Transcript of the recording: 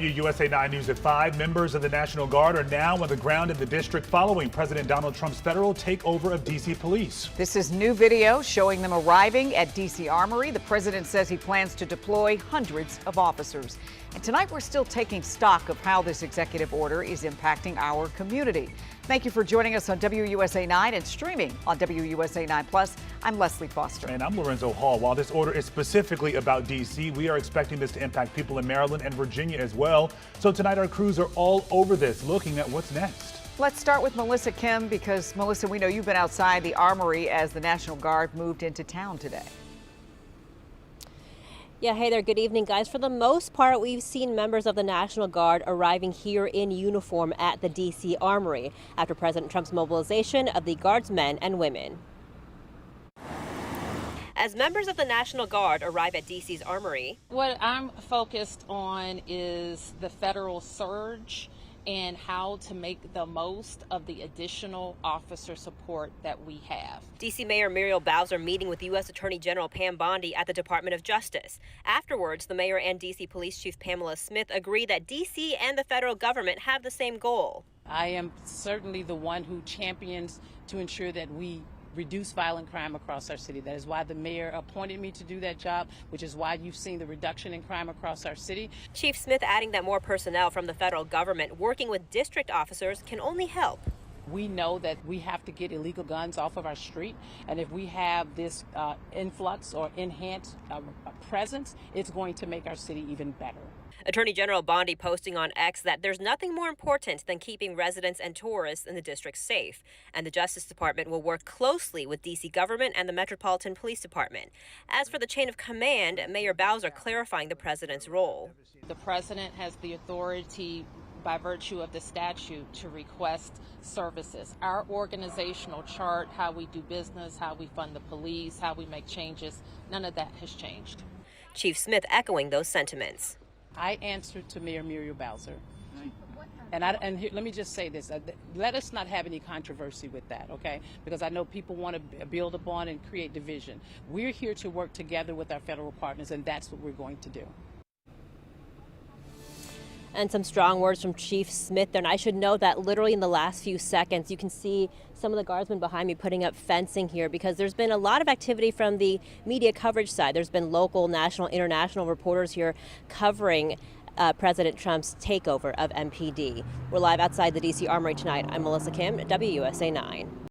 USA 9 News at 5. Members of the National Guard are now on the ground in the district following President Donald Trump's federal takeover of D.C. police. This is new video showing them arriving at D.C. Armory. The president says he plans to deploy hundreds of officers. And tonight we're still taking stock of how this executive order is impacting our community. Thank you for joining us on WUSA 9 and streaming on WUSA 9 Plus. I'm Leslie Foster. And I'm Lorenzo Hall. While this order is specifically about D.C., we are expecting this to impact people in Maryland and Virginia as well. So tonight our crews are all over this, looking at what's next. Let's start with Melissa Kim, because Melissa, we know you've been outside the Armory as the National Guard moved into town today. Yeah, hey there, good evening, guys. For the most part, we've seen members of the National Guard arriving here in uniform at the D.C. Armory after President Trump's mobilization of the Guardsmen and women. As members of the National Guard arrive at D.C.'s Armory, what I'm focused on is the federal surge and how to make the most of the additional officer support that we have. D.C. Mayor Muriel Bowser meeting with U.S. Attorney General Pam Bondi at the Department of Justice. Afterwards, the mayor and D.C. Police Chief Pamela Smith agree that D.C. and the federal government have the same goal. I am certainly the one who champions to ensure that we reduce violent crime across our city. That is why the mayor appointed me to do that job, which is why you've seen the reduction in crime across our city. Chief Smith adding that more personnel from the federal government working with district officers can only help. We know that we have to get illegal guns off of our street, and if we have this influx or enhanced presence, it's going to make our city even better. Attorney General Bondi posting on X that there's nothing more important than keeping residents and tourists in the district safe. And the Justice Department will work closely with D.C. government and the Metropolitan Police Department. As for the chain of command, Mayor Bowser clarifying the president's role. The president has the authority by virtue of the statute to request services. Our organizational chart, how we do business, how we fund the police, how we make changes, none of that has changed. Chief Smith echoing those sentiments. I answer to Mayor Muriel Bowser. And let me just say this, let us not have any controversy with that, okay? Because I know people want to build upon and create division. We're here to work together with our federal partners, and that's what we're going to do. And some strong words from Chief Smith there. And I should note that literally in the last few seconds, you can see some of the guardsmen behind me putting up fencing here because there's been a lot of activity from the media coverage side. There's been local, national, international reporters here covering President Trump's takeover of MPD. We're live outside the D.C. Armory tonight. I'm Melissa Kim, WUSA 9.